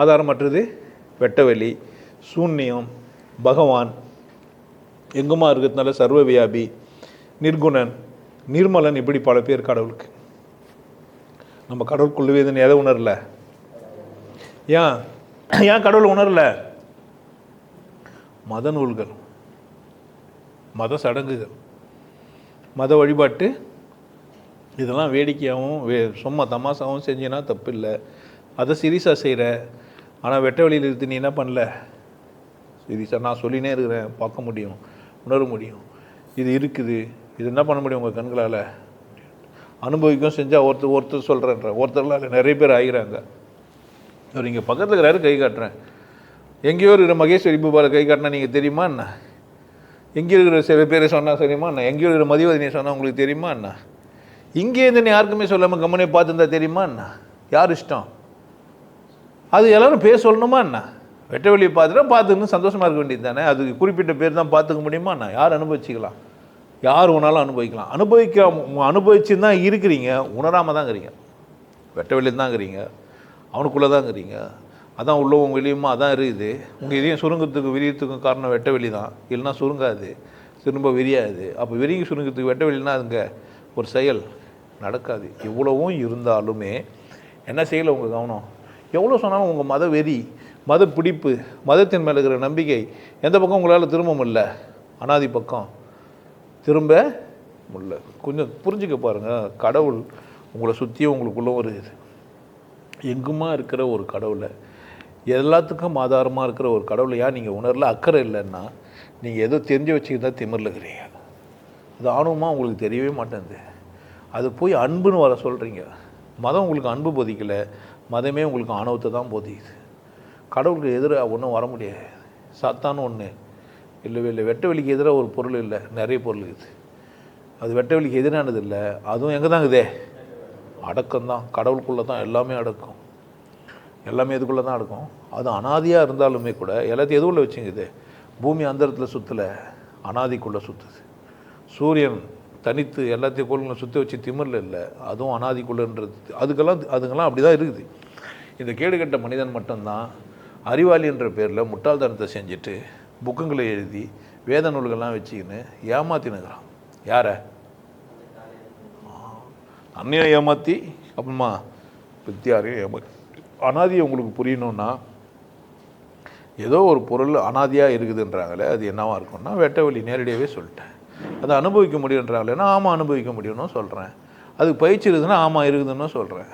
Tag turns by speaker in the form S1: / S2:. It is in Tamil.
S1: ஆதாரமற்றது வெட்டவெளி, சூன்யம், பகவான், எங்குமா இருக்கிறதுனால சர்வ வியாபி, நிர்குணன், நிர்மலன், இப்படி பல பேர் கடவுளுக்கு. நம்ம கடவுளுக்குள்ளவேதுன்னு எதை உணரல? ஏன் கடவுள் உணரல? மத நூல்கள், மத சடங்குகள், மத வழிபாட்டு இதெல்லாம் வேடிக்கையாகவும் சும்மா தமாசாகவும் செஞ்சினா தப்பு இல்லை. அதை சீரியஸாக செய்கிற. ஆனால் வெட்ட வழியில் இருந்து நீ என்ன பண்ணல? சீரியஸாக நான் சொல்லினே இருக்கிறேன், பார்க்க முடியும், உணர முடியும், இது இருக்குது, இது என்ன பண்ண முடியும் உங்கள் கண்களால்? அனுபவிக்கும் செஞ்சால் ஒருத்தர் சொல்கிறேன்ற ஒருத்தர்லாம் நிறைய பேர் ஆகிறாங்க. அவர் இங்கே பக்கத்தில் இருக்கிறாரு, கை காட்டுறேன். எங்கேயோ இருக்கிற மகேஸ்வரி பூபாவில் கை காட்டினா நீங்கள் தெரியுமா என்ன? எங்கேயோ இருக்கிற சில பேரை சொன்னால் தெரியுமா என்ன? எங்கேயோ இருக்கிற மதிவதனியை சொன்னால் உங்களுக்கு தெரியுமா என்ன? இங்கே இருந்து யாருக்குமே சொல்லாமல் கம்மனே பார்த்துருந்தா தெரியுமா என்ன? யார் இஷ்டம்? அது எல்லோரும் பேர் சொல்லணுமா என்ன? வெட்ட வெளியை பார்த்துன்னு சந்தோஷமாக இருக்க வேண்டியது தானே. அது குறிப்பிட்ட பேர் தான் பார்த்துக்க முடியுமா என்ன? யார் அனுபவிச்சிக்கலாம்? யார் வேணாலும் அனுபவிக்கலாம். அனுபவிச்சுன்னு தான் இருக்கிறீங்க, உணராமல் தான் இருக்கிறீங்க. வெட்ட வெளியில் தான் இருக்கிறீங்க, அவனுக்குள்ளே தான் இருக்கிறீங்க. அதான் உள்ளவும் வெளியுமா அதான் இருக்குது. உங்கள் இதையும் சுருங்கத்துக்கு விரியத்துக்கும் காரணம் வெட்ட வெளி தான். இல்லைனா சுருங்காது, திரும்ப விரியாது. அப்போ விரிங்கி சுருங்கத்துக்கு வெட்ட வெளினா அதுங்க ஒரு செயல் நடக்காது. இவ்வளவும் இருந்தாலுமே என்ன செய்யலை உங்கள் கவனம்? எவ்வளோ சொன்னாலும் உங்கள் மத வெறி, மத பிடிப்பு, மதத்தின் மேலே இருக்கிற நம்பிக்கை எந்த பக்கம் உங்களால் திரும்ப முடியல? அனாதி பக்கம் திரும்ப முடியல. கொஞ்சம் புரிஞ்சுக்க பாருங்கள். கடவுள் உங்களை சுற்றியும் உங்களுக்குள்ளே ஒரு எங்குமா இருக்கிற ஒரு கடவுளை, எல்லாத்துக்கும் ஆதாரமாக இருக்கிற ஒரு கடவுளை ஏன் நீங்கள் உணரல? அக்கறை இல்லைன்னா நீங்கள் ஏதோ தெரிஞ்சு வச்சுக்கிட்டு தான் திமிரில் இருக்கிறீங்க. அது ஆணவமாக உங்களுக்கு தெரியவே மாட்டேங்குது. அது போய் அன்புன்னு வர சொல்கிறீங்க. மதம் உங்களுக்கு அன்பு போதிக்கலை, மதமே உங்களுக்கு ஆணவத்தை தான் போதிக்குது. கடவுளுக்கு எதிராக ஒன்றும் வர முடியாது. சாத்தான்னு ஒன்று இல்லவே இல்லை. வெட்ட வெளிக்கு எதிராக ஒரு பொருள் இல்லை, நிறைய பொருள் இருக்குது. அது வெட்ட வெளிக்கு எதிரானது இல்லை. அதுவும் எங்கே தான் இருக்குதே? அடக்கம்தான். கடவுளுக்குள்ளே தான் எல்லாமே அடக்கம். எல்லாமே இதுக்குள்ளே தான் அடக்கம். அது அனாதியாக இருந்தாலுமே கூட எல்லாத்தையும் எதுக்குள்ளே வச்சுங்குது? பூமி அந்தரத்தில் சுற்றலை, அனாதிக்குள்ளே சுற்றுது. சூரியன் தனித்து எல்லாத்தையும் கோள்களை சுற்றி வச்சு திமிரில் இல்லை, அதுவும் அனாதிக்குள்ளன்றது. அதுங்கெல்லாம் அப்படி தான் இருக்குது. இந்த கேடுகட்ட மனிதன் மட்டும்தான் அறிவாளி என்ற பேரில் முட்டாள்தனத்தை செஞ்சுட்டு புக்குங்களை எழுதி வேத நூல்கள்லாம் வச்சுக்கின்னு ஏமாத்தினுக்கிறான். யாரை? அன்னையை ஏமாற்றி அப்புறமா பித்தியாரையும் ஏமாற்றி. அனாதியை உங்களுக்கு புரியணுன்னா, ஏதோ ஒரு பொருள் அனாதியாக இருக்குதுன்றாங்களே, அது என்னவாக இருக்கும்னா வெட்ட வெளி. நேரடியாகவே சொல்லிட்டேன். அதை அனுபவிக்க முடியுன்றாங்களேன்னா ஆமாம் அனுபவிக்க முடியும்னு சொல்கிறேன். அதுக்கு பயிற்சி இருக்குதுன்னா ஆமாம் இருக்குதுன்னு சொல்கிறேன்.